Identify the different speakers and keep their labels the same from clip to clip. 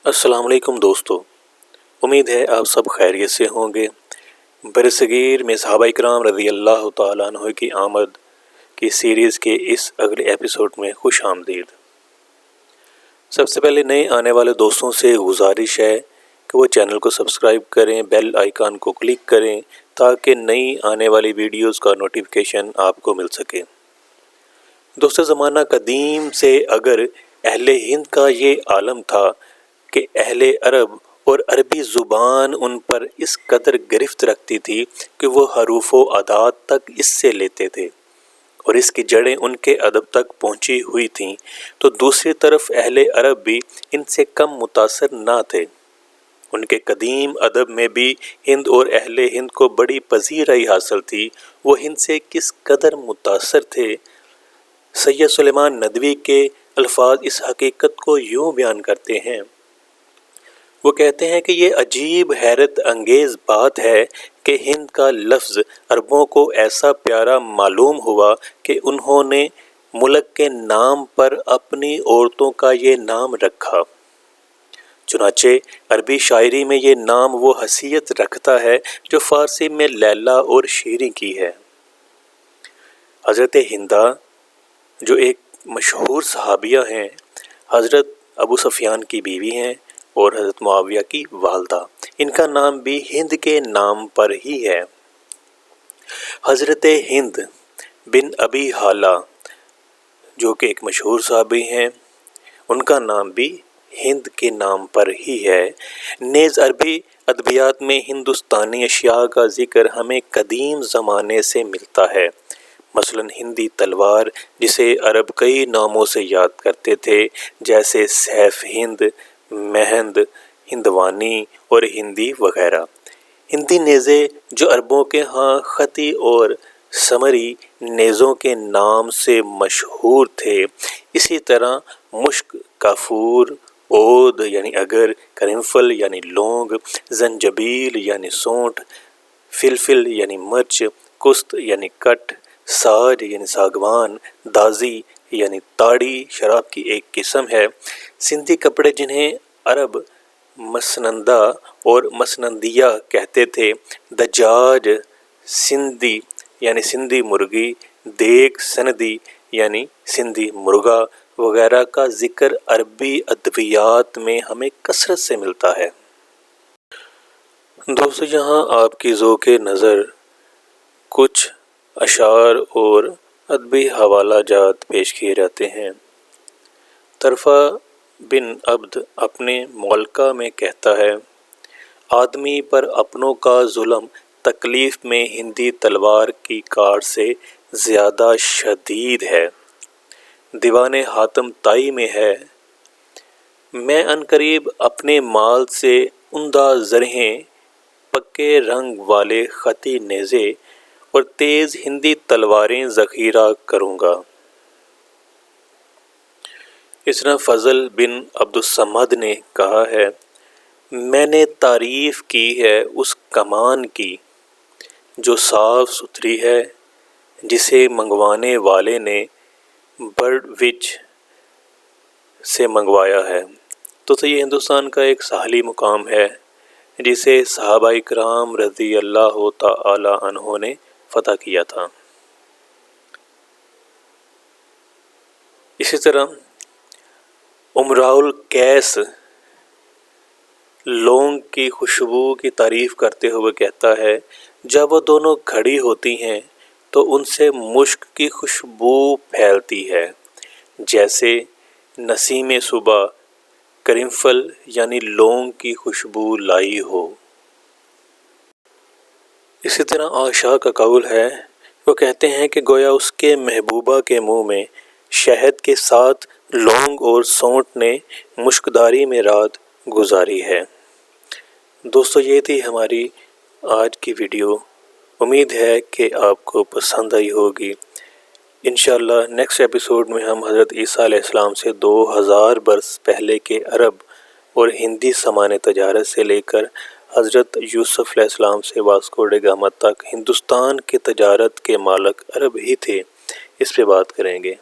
Speaker 1: अस्सलाम वालेकुम दोस्तों। उम्मीद है आप सब खैरियत से होंगे। बरसगीर में सहाबा इकराम रज़ी अल्लाह तआला अन्हु की आमद की सीरीज़ के इस अगले एपिसोड में खुश आमदीद। सबसे पहले नए आने वाले दोस्तों से गुजारिश है कि वो चैनल को सब्सक्राइब करें, बेल आइकन को क्लिक करें ताकि नई आने वाली वीडियोस का नोटिफिकेशन आपको मिल सके। दोस्तों, ज़माना कदीम से अगर अहले हिंद का ये आलम था कि अहले अरब और अरबी ज़ुबान उन पर इस कदर गिरफ्त रखती थी कि वो हरूफ व अदात तक इससे लेते थे और इसकी जड़ें उनके अदब तक पहुंची हुई थीं, तो दूसरी तरफ अहले अरब भी इनसे कम मुतासर ना थे। उनके कदीम अदब में भी हिंद और अहले हिंद को बड़ी पजीराई हासिल थी। वो हिंद से किस कदर मुतासर थे। सैयद सुलेमान नदवी के अल्फाज इस हकीकत को यूँ बयान करते हैं। वो कहते हैं कि ये अजीब हैरत अंगेज़ बात है कि हिंद का लफ्ज़ अरबों को ऐसा प्यारा मालूम हुआ कि उन्होंने मुल्क के नाम पर अपनी औरतों का ये नाम रखा। चुनाचे अरबी शायरी में ये नाम वो हसीयत रखता है जो फ़ारसी में लैला और शीरी की है। हज़रत हिंदा जो एक मशहूर सहाबिया हैं, हज़रत अबू सुफियान की बीवी हैं और हज़रत मुआविया की वालदा, इनका नाम भी हिंद के नाम पर ही है। हज़रत हिंद बिन अबी हाला जो कि एक मशहूर सहाबी हैं, उनका नाम भी हिंद के नाम पर ही है। नेज़ अरबी अदबियात में हिंदुस्तानी अशिया का ज़िक्र हमें कदीम ज़माने से मिलता है। मसलन हिंदी तलवार, जिसे अरब कई नामों से याद करते थे, जैसे सैफ हिंद, महंद, हिंदवानी और हिंदी वगैरह। हिंदी नेज़े जो अरबों के यहाँ ख़ती और समरी नेज़ों के नाम से मशहूर थे। इसी तरह मुश्क, काफूर, ओद यानी अगर, करिंफल यानी लौंग, जंजबील यानी सौंठ, फिलफिल यानी मिर्च, कुस्त यानी कट, साज यानी सागवान, दाजी यानी ताड़ी शराब की एक किस्म है। सिंधी कपड़े जिन्हें अरब मसनंदा और मसनंदिया कहते थे, दजाज सिंधी यानी सिंधी मुर्गी, देग सनदी यानी सिंधी मुर्गा वगैरह का ज़िक्र अरबी अदबियात में हमें कसरत से मिलता है। दोस्तों, यहाँ आपकी ज़ौक़े नज़र कुछ अशार और अदबी हवाला जात पेश किए जाते हैं। तरफ़ा बिन अब्द अपने मौलका में कहता है, आदमी पर अपनों का जुल्म तकलीफ़ में हिंदी तलवार की कार से ज़्यादा शदीद है। दीवाने हातम ताई में है, मैं अनकरीब अपने माल से उम्दा ज़रहें, पक्के रंग वाले ख़ती नेज़े और तेज़ हिंदी तलवारें ज़ख़ीरा करूँगा। इस तरह फ़ज़ल बिन अब्दुस्समद ने कहा है, मैंने तारीफ़ की है उस कमान की जो साफ़ सुथरी है, जिसे मंगवाने वाले ने बर्डविच से मंगवाया है। तो ये हिंदुस्तान का एक साहली मुकाम है जिसे सहाबा इकराम रज़ी अल्लाह तआला अन्हों ने फ़तह किया था। इसी तरह उमराउल कैस लौंग की खुशबू की तारीफ़ करते हुए कहता है, जब वो दोनों खड़ी होती हैं तो उनसे मुश्क की खुशबू फैलती है, जैसे नसीम सुबह करिंफल यानी लौंग की खुशबू लाई हो। इसी तरह आशा का कौल है, वो कहते हैं कि गोया उसके महबूबा के मुंह में शहद के साथ लौंग और सौंठ ने मुश्कदारी में रात गुजारी है। दोस्तों, ये थी हमारी आज की वीडियो। उम्मीद है कि आपको पसंद आई होगी। इंशाअल्लाह नेक्स्ट एपिसोड में हम हज़रत ईसा अलैहिस्सलाम से 2000 बरस पहले के अरब और हिंदी सामान तजारत से लेकर हज़रत यूसुफ़ अलैहिस्सलाम से वास्को ड गामा तक हिंदुस्तान के तजारत के मालिक अरब ही थे, इस पे बात करेंगे।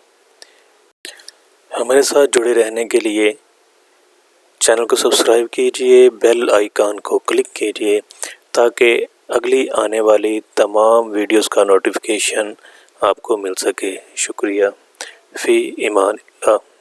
Speaker 1: हमारे साथ जुड़े रहने के लिए چینل کو سبسکرائب کیجئے، بیل آئیکن کو کلک کیجئے تاکہ اگلی آنے والی تمام ویڈیوز کا نوٹیفیکیشن آپ کو مل سکے۔ شکریہ۔ فی امان اللہ۔